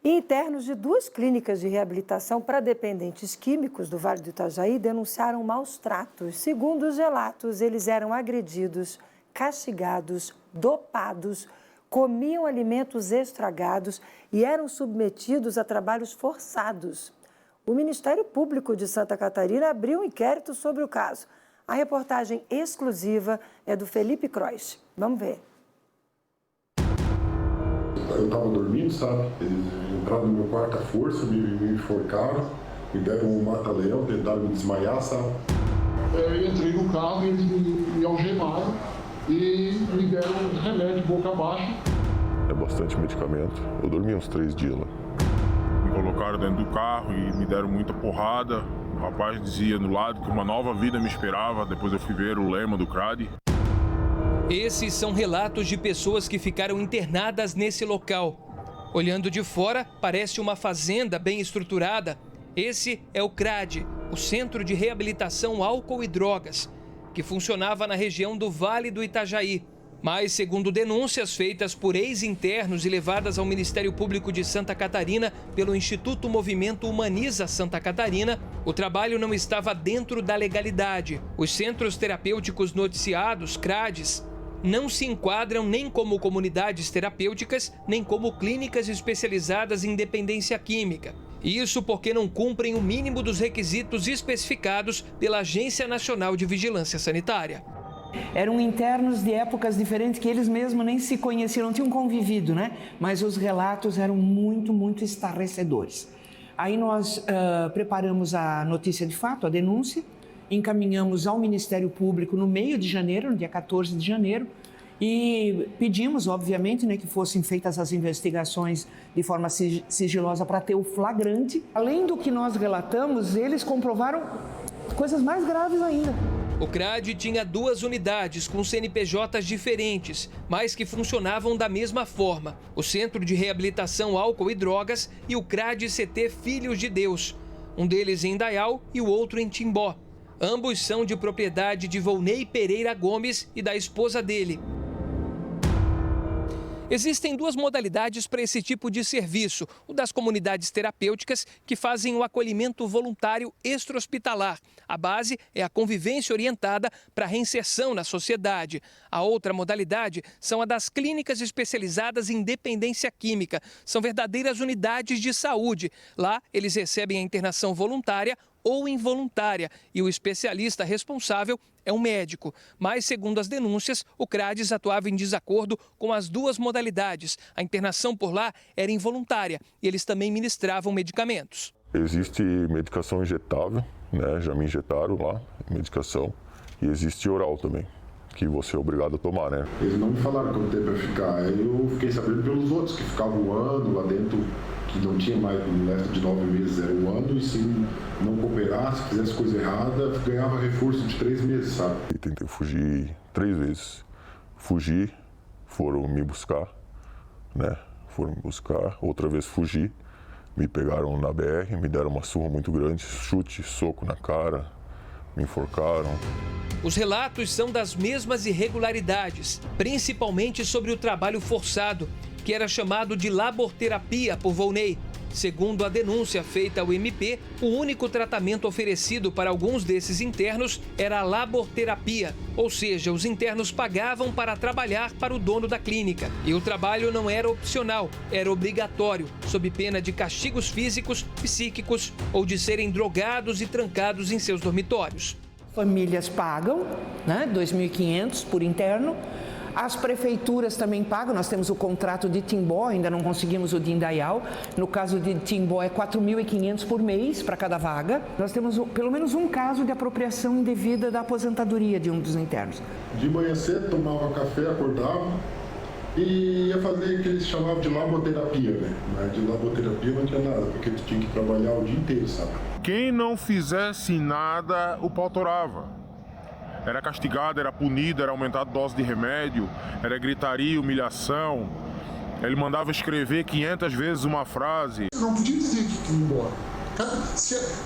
Internos de 2 clínicas de reabilitação para dependentes químicos do Vale do Itajaí denunciaram maus tratos. Segundo os relatos, eles eram agredidos, castigados, dopados, comiam alimentos estragados e eram submetidos a trabalhos forçados. O Ministério Público de Santa Catarina abriu um inquérito sobre o caso. A reportagem exclusiva é do Felipe Croix. Vamos ver. Eu estava dormindo, sabe? Eles entraram no meu quarto à força, me enforcaram, me deram um mata-leão, tentaram me desmaiar, sabe? Eu entrei no carro e eles me algemaram e me deram remédio boca abaixo. É bastante medicamento. Eu dormi uns 3 dias lá. Me colocaram dentro do carro e me deram muita porrada. O rapaz dizia no lado que uma nova vida me esperava. Depois eu fui ver o lema do CRAD. Esses são relatos de pessoas que ficaram internadas nesse local. Olhando de fora, parece uma fazenda bem estruturada. Esse é o CRAD, o Centro de Reabilitação Álcool e Drogas, que funcionava na região do Vale do Itajaí. Mas, segundo denúncias feitas por ex-internos e levadas ao Ministério Público de Santa Catarina pelo Instituto Movimento Humaniza Santa Catarina, o trabalho não estava dentro da legalidade. Os centros terapêuticos noticiados, CRADs, não se enquadram nem como comunidades terapêuticas, nem como clínicas especializadas em dependência química. Isso porque não cumprem o mínimo dos requisitos especificados pela Agência Nacional de Vigilância Sanitária. Eram internos de épocas diferentes que eles mesmos nem se conheciam, não tinham convivido, né? Mas os relatos eram muito estarrecedores. Aí nós preparamos a notícia de fato, a denúncia, encaminhamos ao Ministério Público no meio de janeiro, no dia 14 de janeiro, e pedimos, obviamente, né, que fossem feitas as investigações de forma sigilosa para ter o flagrante. Além do que nós relatamos, eles comprovaram coisas mais graves ainda. O CRAD tinha 2 unidades com CNPJs diferentes, mas que funcionavam da mesma forma. O Centro de Reabilitação Álcool e Drogas e o CRAD-CT Filhos de Deus. Um deles em Indaial e o outro em Timbó. Ambos são de propriedade de Volney Pereira Gomes e da esposa dele. Existem 2 modalidades para esse tipo de serviço. O das comunidades terapêuticas, que fazem o acolhimento voluntário extra-hospitalar. A base é a convivência orientada para a reinserção na sociedade. A outra modalidade são a das clínicas especializadas em dependência química. São verdadeiras unidades de saúde. Lá, eles recebem a internação voluntária ou involuntária, e o especialista responsável é um médico. Mas, segundo as denúncias, o CRADs atuava em desacordo com as 2 modalidades. A internação por lá era involuntária e eles também ministravam medicamentos. Existe medicação injetável, né? Já me injetaram lá, medicação, e existe oral também, que você é obrigado a tomar, né? Eles não me falaram quanto tempo ia ficar, eu fiquei sabendo pelos outros que ficavam um ano lá dentro, que não tinha mais leve de 9 meses, era um ano, e se não cooperasse, fizesse coisa errada, ganhava reforço de 3 meses, sabe? E tentei fugir 3 vezes. Fugi, foram me buscar, né? Foram me buscar, outra vez fugi, me pegaram na BR, me deram uma surra muito grande, chute, soco na cara, me enforcaram. Os relatos são das mesmas irregularidades, principalmente sobre o trabalho forçado, que era chamado de laborterapia por Volney. Segundo a denúncia feita ao MP, o único tratamento oferecido para alguns desses internos era a laborterapia, ou seja, os internos pagavam para trabalhar para o dono da clínica. E o trabalho não era opcional, era obrigatório, sob pena de castigos físicos, psíquicos ou de serem drogados e trancados em seus dormitórios. Famílias pagam, né, 2.500 por interno. As prefeituras também pagam, nós temos o contrato de Timbó, ainda não conseguimos o de Indaial. No caso de Timbó é 4.500 por mês para cada vaga. Nós temos pelo menos um caso de apropriação indevida da aposentadoria de um dos internos. De manhã cedo tomava café, acordava e ia fazer o que eles chamavam de laboterapia, né? Mas de laboterapia não tinha nada, porque tu tinha que trabalhar o dia inteiro, sabe? Quem não fizesse nada, o pau torava. Era castigado, era punido, era aumentada a dose de remédio, era gritaria, humilhação. Ele mandava escrever 500 vezes uma frase. Não podia dizer que ia embora.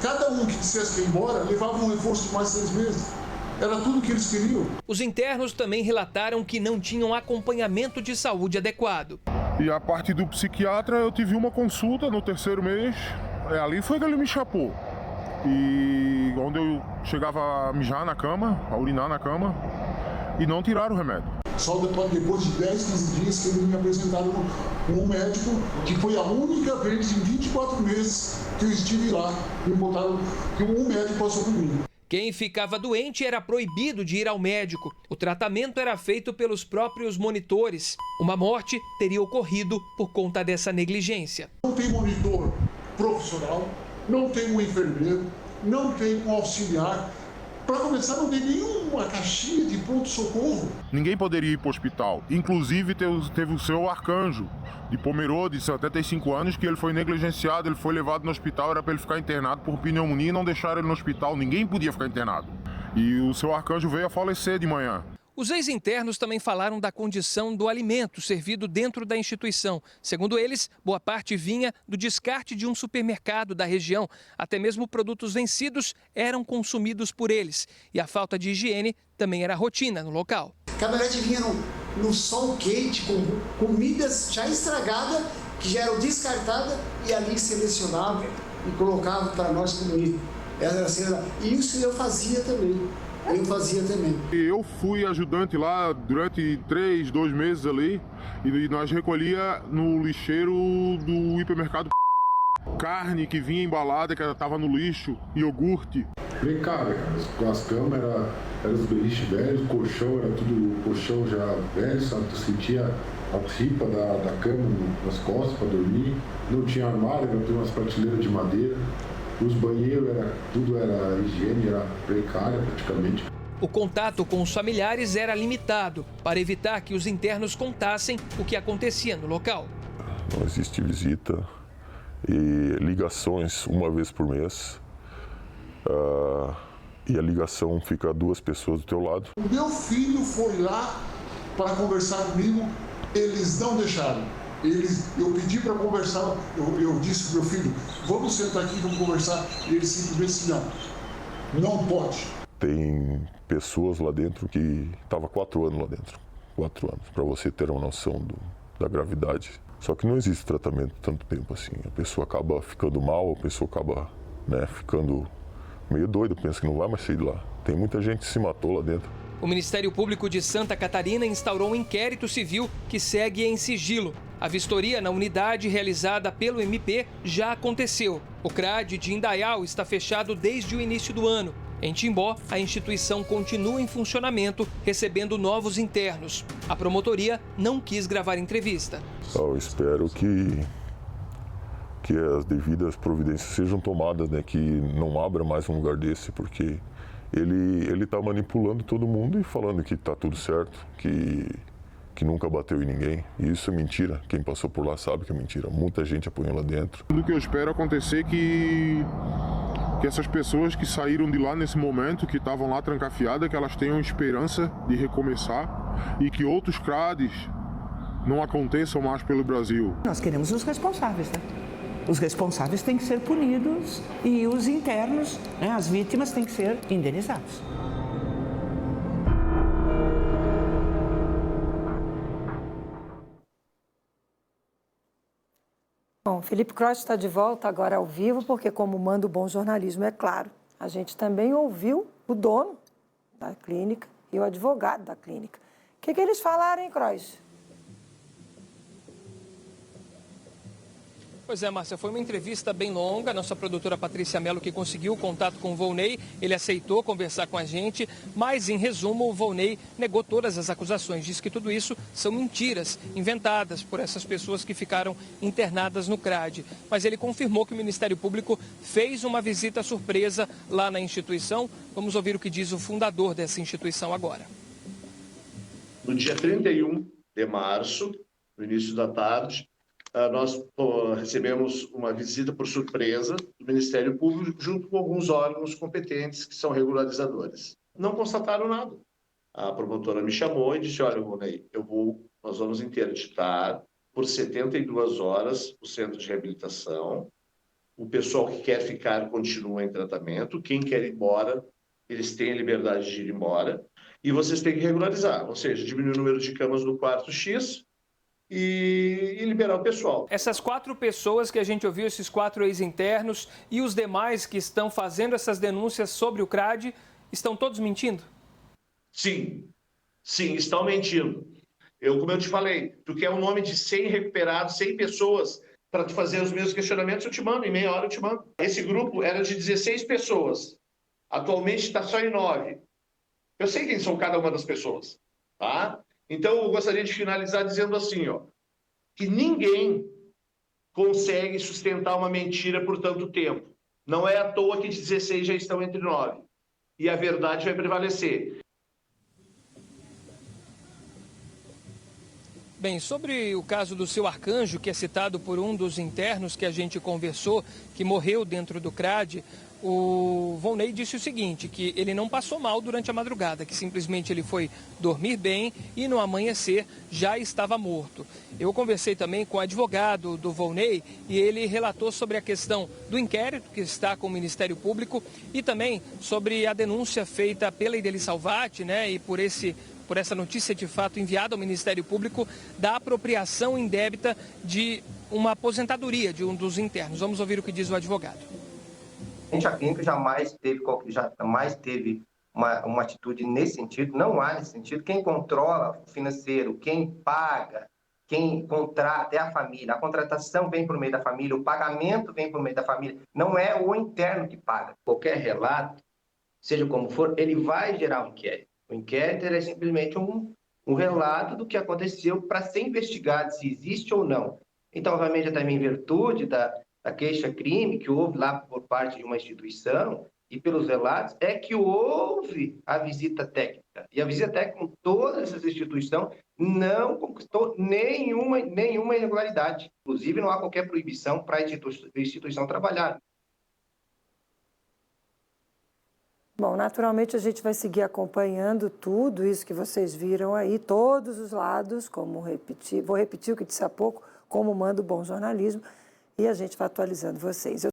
Cada um que dissesse que ia embora levava um reforço de mais 6 meses. Era tudo o que eles queriam. Os internos também relataram que não tinham acompanhamento de saúde adequado. E a parte do psiquiatra, eu tive uma consulta no 3º mês. Ali foi que ele me chapou. E onde eu chegava a mijar na cama, a urinar na cama, e não tiraram o remédio. Só depois de 10, 15 dias que eles me apresentaram um médico, que foi a única vez em 24 meses que eu estive lá, me botaram que um médico passou por mim. Quem ficava doente era proibido de ir ao médico. O tratamento era feito pelos próprios monitores. Uma morte teria ocorrido por conta dessa negligência. Não tem monitor profissional, não tem um enfermeiro, não tem um auxiliar. Para começar, não tem nenhuma caixinha de pronto-socorro. Ninguém poderia ir para o hospital. Inclusive, teve o seu arcanjo de Pomerode, de 75 anos, que ele foi negligenciado, ele foi levado no hospital, era para ele ficar internado por pneumonia e não deixaram ele no hospital. Ninguém podia ficar internado. E o seu arcanjo veio a falecer de manhã. Os ex-internos também falaram da condição do alimento servido dentro da instituição. Segundo eles, boa parte vinha do descarte de um supermercado da região. Até mesmo produtos vencidos eram consumidos por eles. E a falta de higiene também era rotina no local. A caminhonete vinha no sol quente, com comidas já estragadas, que já eram descartadas, e ali selecionava e colocava para nós comer. E isso eu fazia também. Eu fui ajudante lá durante 2 meses ali, e nós recolhia no lixeiro do hipermercado carne que vinha embalada, que estava no lixo, iogurte. Precária, cara. As camas eram os beliches velhos, o colchão era tudo colchão já velho, sabe? Tu sentia a tripa da cama nas costas para dormir. Não tinha armário, não tinha umas prateleiras de madeira. Os banheiros, tudo era higiene, era precária praticamente. O contato com os familiares era limitado, para evitar que os internos contassem o que acontecia no local. Não existe visita e ligações uma vez por mês. E a ligação fica 2 pessoas do teu lado. O meu filho foi lá para conversar comigo, eles não deixaram. Eu pedi para conversar, eu disse para o meu filho, vamos sentar aqui e vamos conversar. E ele simplesmente disse, não pode. Tem pessoas lá dentro que estavam 4 anos lá dentro. 4 anos, para você ter uma noção da gravidade. Só que não existe tratamento tanto tempo assim. A pessoa acaba ficando mal, a pessoa acaba ficando meio doida, pensa que não vai mais sair de lá. Tem muita gente que se matou lá dentro. O Ministério Público de Santa Catarina instaurou um inquérito civil que segue em sigilo. A vistoria na unidade realizada pelo MP já aconteceu. O CRAD de Indaial está fechado desde o início do ano. Em Timbó, a instituição continua em funcionamento, recebendo novos internos. A promotoria não quis gravar entrevista. Eu espero que as devidas providências sejam tomadas, que não abra mais um lugar desse, porque ele está manipulando todo mundo e falando que está tudo certo, que nunca bateu em ninguém. E isso é mentira. Quem passou por lá sabe que é mentira. Muita gente apanhou lá dentro. Tudo que eu espero acontecer é que essas pessoas que saíram de lá nesse momento, que estavam lá trancafiadas, que elas tenham esperança de recomeçar e que outros CRADs não aconteçam mais pelo Brasil. Nós queremos os responsáveis, né? Os responsáveis têm que ser punidos e os internos, as vítimas, têm que ser indenizados. Bom, Felipe Cross está de volta agora ao vivo, porque como manda o bom jornalismo, é claro, a gente também ouviu o dono da clínica e o advogado da clínica. O que eles falaram, hein, Cross? Pois é, Márcia, foi uma entrevista bem longa. Nossa produtora Patrícia Mello que conseguiu o contato com o Volney, ele aceitou conversar com a gente, mas em resumo o Volney negou todas as acusações, disse que tudo isso são mentiras inventadas por essas pessoas que ficaram internadas no CRAD. Mas ele confirmou que o Ministério Público fez uma visita surpresa lá na instituição. Vamos ouvir o que diz o fundador dessa instituição agora. No dia 31 de março, no início da tarde, nós recebemos uma visita por surpresa do Ministério Público junto com alguns órgãos competentes que são regularizadores. Não constataram nada. A promotora me chamou e disse, olha, Volney, nós vamos interditar por 72 horas o centro de reabilitação. O pessoal que quer ficar continua em tratamento. Quem quer ir embora, eles têm a liberdade de ir embora. E vocês têm que regularizar, ou seja, diminuir o número de camas do quarto X, e liberar o pessoal. Essas 4 pessoas que a gente ouviu, esses 4 ex-internos e os demais que estão fazendo essas denúncias sobre o CRAD, estão todos mentindo? Sim, estão mentindo. Como eu te falei, tu quer o nome de 100 recuperados, 100 pessoas para tu fazer os mesmos questionamentos, eu te mando, em meia hora eu te mando. Esse grupo era de 16 pessoas, atualmente está só em 9. Eu sei quem são cada uma das pessoas, tá? Então eu gostaria de finalizar dizendo assim, ó, que ninguém consegue sustentar uma mentira por tanto tempo. Não é à toa que 16 já estão entre 9. E a verdade vai prevalecer. Bem, sobre o caso do seu Arcanjo, que é citado por um dos internos que a gente conversou, que morreu dentro do CRAD, o Volney disse o seguinte, que ele não passou mal durante a madrugada, que simplesmente ele foi dormir bem e no amanhecer já estava morto. Eu conversei também com o advogado do Volney e ele relatou sobre a questão do inquérito que está com o Ministério Público e também sobre a denúncia feita pela Ideli Salvati, né, e por essa notícia de fato enviada ao Ministério Público da apropriação indébita de uma aposentadoria de um dos internos. Vamos ouvir o que diz o advogado. A clínica jamais teve uma atitude nesse sentido, não há nesse sentido. Quem controla o financeiro, quem paga, quem contrata é a família. A contratação vem por meio da família, o pagamento vem por meio da família. Não é o interno que paga. Qualquer relato, seja como for, ele vai gerar um inquérito. O inquérito é simplesmente um relato do que aconteceu para ser investigado se existe ou não. Então, obviamente, também em virtude da queixa-crime que houve lá por parte de uma instituição e pelos relatos, é que houve a visita técnica. E a visita técnica com todas essas instituições não conquistou nenhuma irregularidade. Inclusive, não há qualquer proibição para a instituição trabalhar. Bom, naturalmente a gente vai seguir acompanhando tudo isso que vocês viram aí, todos os lados, vou repetir o que disse há pouco, como manda o bom jornalismo, e a gente vai atualizando vocês.